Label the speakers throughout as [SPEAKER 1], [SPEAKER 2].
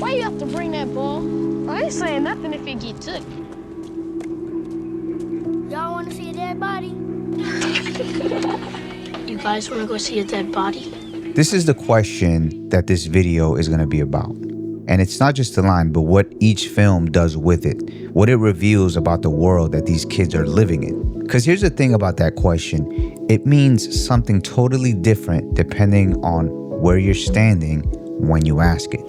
[SPEAKER 1] Why you have to bring that ball? I ain't saying nothing if it get took.
[SPEAKER 2] Y'all want to see a dead body?
[SPEAKER 1] You guys want to go see a dead body?
[SPEAKER 3] This is the question that this video is going to be about. And it's not just the line, but what each film does with it, what it reveals about the world that these kids are living in. Because here's the thing about that question, it means something totally different depending on where you're standing when you ask it.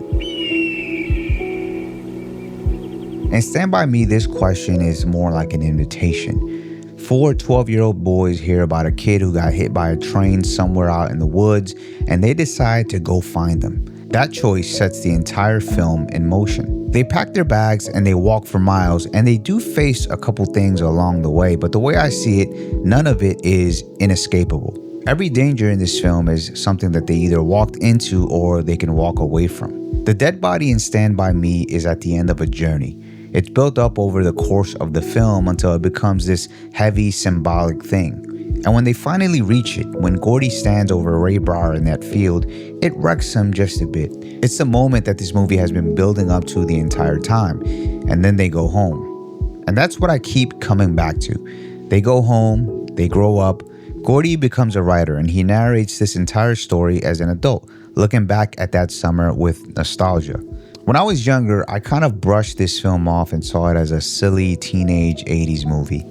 [SPEAKER 3] And Stand By Me, this question is more like an invitation. 4 12-year-old boys hear about a kid who got hit by a train somewhere out in the woods, and they decide to go find them. That choice sets the entire film in motion. They pack their bags and they walk for miles, and they do face a couple things along the way, but the way I see it, none of it is inescapable. Every danger in this film is something that they either walked into or they can walk away from. The dead body in Stand By Me is at the end of a journey. It's built up over the course of the film until it becomes this heavy symbolic thing. And when they finally reach it, when Gordy stands over Ray Brower in that field, it wrecks him just a bit. It's the moment that this movie has been building up to the entire time. And then they go home. And that's what I keep coming back to. They go home, they grow up. Gordy becomes a writer, and he narrates this entire story as an adult, looking back at that summer with nostalgia. When I was younger, I kind of brushed this film off and saw it as a silly teenage 80s movie.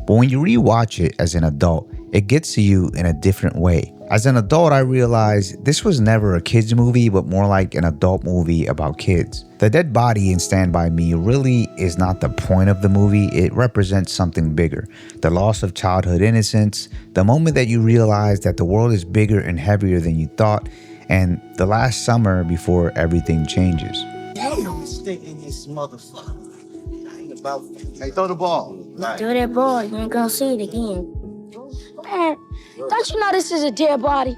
[SPEAKER 3] But when you rewatch it as an adult, it gets to you in a different way. As an adult, I realized this was never a kid's movie, but more like an adult movie about kids. The dead body in Stand By Me really is not the point of the movie. It represents something bigger. The loss of childhood innocence, the moment that you realize that the world is bigger and heavier than you thought, and the last summer before everything changes.
[SPEAKER 4] Damn, stinking this motherfucker. Hey, throw the ball.
[SPEAKER 2] Throw that ball, you ain't gonna see it again.
[SPEAKER 1] Man, don't you know this is a dead body?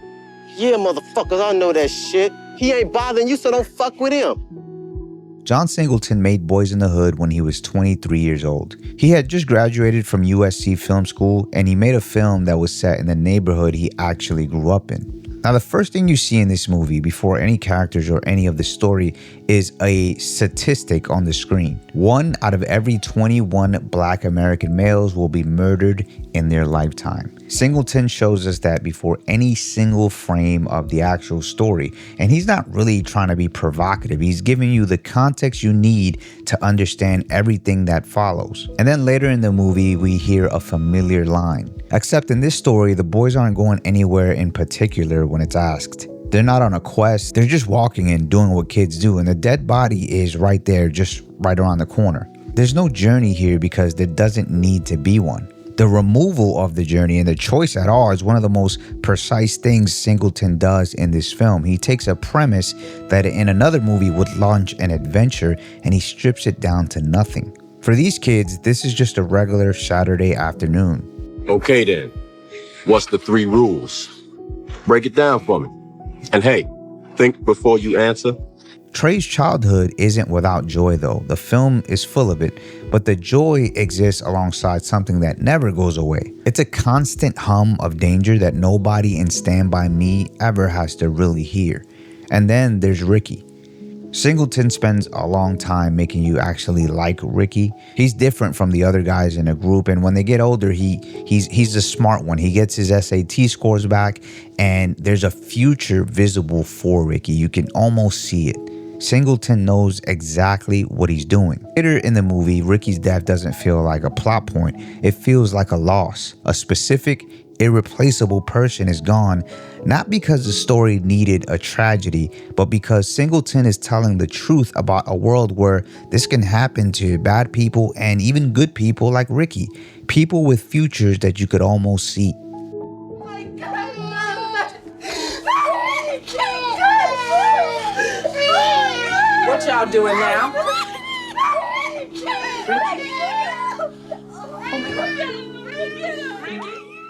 [SPEAKER 5] Yeah, motherfuckers, I know that shit. He ain't bothering you, so don't fuck with him.
[SPEAKER 3] John Singleton made Boys in the Hood when he was 23 years old. He had just graduated from USC Film School, and he made a film that was set in the neighborhood he actually grew up in. Now, the first thing you see in this movie before any characters or any of the story is a statistic on the screen. 1 out of every 21 Black American males will be murdered in their lifetime. Singleton shows us that before any single frame of the actual story. And he's not really trying to be provocative. He's giving you the context you need to understand everything that follows. And then later in the movie, we hear a familiar line. Except in this story, the boys aren't going anywhere in particular when it's asked. They're not on a quest. They're just walking and doing what kids do. And the dead body is right there, just right around the corner. There's no journey here because there doesn't need to be one. The removal of the journey and the choice at all is one of the most precise things Singleton does in this film. He takes a premise that in another movie would launch an adventure, and he strips it down to nothing. For these kids, this is just a regular Saturday afternoon.
[SPEAKER 6] Okay then, what's the 3 rules? Break it down for me. And hey, think before you answer.
[SPEAKER 3] Trey's childhood isn't without joy though. The film is full of it, but the joy exists alongside something that never goes away. It's a constant hum of danger that nobody in Stand By Me ever has to really hear. And then there's Ricky. Singleton spends a long time making you actually like Ricky. He's different from the other guys in the group, and when they get older, he's the smart one. He gets his SAT scores back, and there's a future visible for Ricky. You can almost see it. Singleton knows exactly what he's doing. Later in the movie, Ricky's death doesn't feel like a plot point. It feels like a loss. A specific, irreplaceable person is gone, not because the story needed a tragedy, but because Singleton is telling the truth about a world where this can happen to bad people and even good people like Ricky. People with futures that you could almost see.
[SPEAKER 7] What y'all doing now?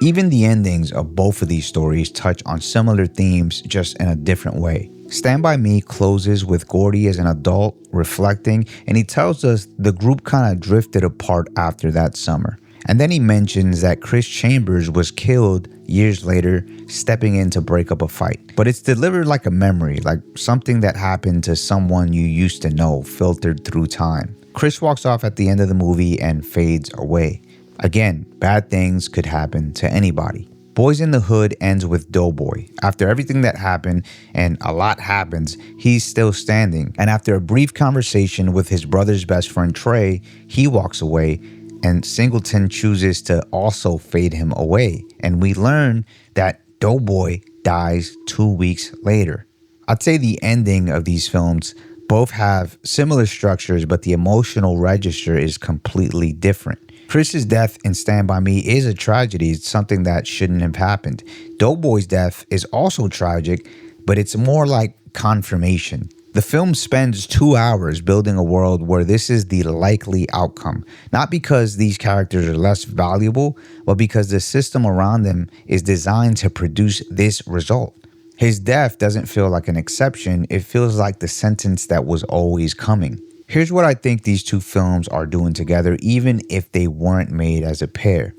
[SPEAKER 3] Even the endings of both of these stories touch on similar themes, just in a different way. Stand By Me closes with Gordy as an adult, reflecting, and he tells us the group kind of drifted apart after that summer. And then he mentions that Chris Chambers was killed years later, stepping in to break up a fight. But it's delivered like a memory, like something that happened to someone you used to know, filtered through time. Chris walks off at the end of the movie and fades away. Again, bad things could happen to anybody. Boys in the Hood ends with Doughboy. After everything that happened, and a lot happens, he's still standing. And after a brief conversation with his brother's best friend Trey, he walks away, and Singleton chooses to also fade him away. And we learn that Doughboy dies 2 weeks later. I'd say the ending of these films both have similar structures, but the emotional register is completely different. Chris's death in Stand By Me is a tragedy. It's something that shouldn't have happened. Doughboy's death is also tragic, but it's more like confirmation. The film spends 2 hours building a world where this is the likely outcome. Not because these characters are less valuable, but because the system around them is designed to produce this result. His death doesn't feel like an exception. It feels like the sentence that was always coming. Here's what I think these two films are doing together, even if they weren't made as a pair.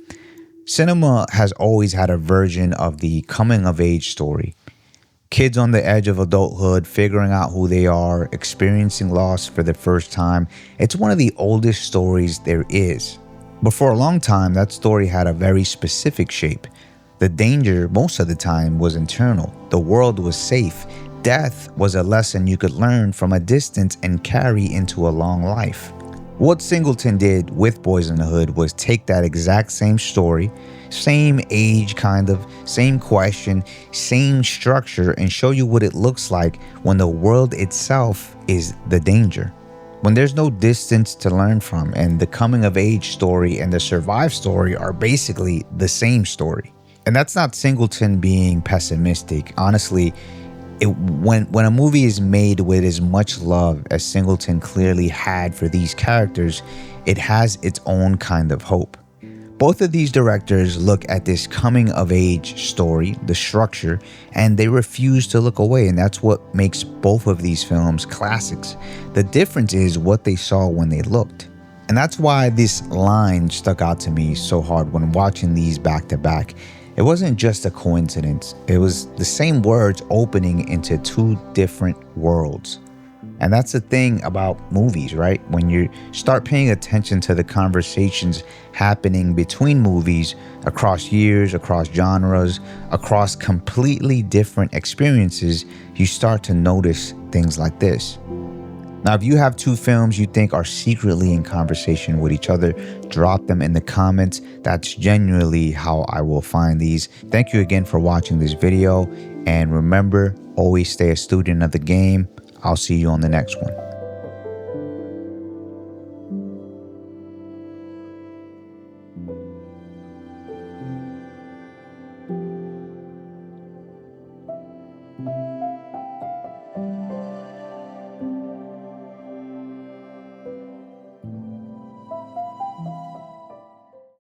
[SPEAKER 3] Cinema has always had a version of the coming-of-age story. Kids on the edge of adulthood, figuring out who they are, experiencing loss for the first time. It's one of the oldest stories there is. But for a long time, that story had a very specific shape. The danger, most of the time, was internal. The world was safe. Death was a lesson you could learn from a distance and carry into a long life. What Singleton did with Boys in the Hood was take that exact same story, same age kind of, same question, same structure, and show you what it looks like when the world itself is the danger. When there's no distance to learn from, and the coming of age story and the survive story are basically the same story. And that's not Singleton being pessimistic. Honestly, when a movie is made with as much love as Singleton clearly had for these characters, it has its own kind of hope. Both of these directors look at this coming of age story, the structure, and they refuse to look away, and that's what makes both of these films classics. The difference is what they saw when they looked. And that's why this line stuck out to me so hard when watching these back to back. It wasn't just a coincidence. It was the same words opening into two different worlds. And that's the thing about movies, right? When you start paying attention to the conversations happening between movies across years, across genres, across completely different experiences, you start to notice things like this. Now, if you have two films you think are secretly in conversation with each other, drop them in the comments. That's genuinely how I will find these. Thank you again for watching this video. And remember, always stay a student of the game. I'll see you on the next one.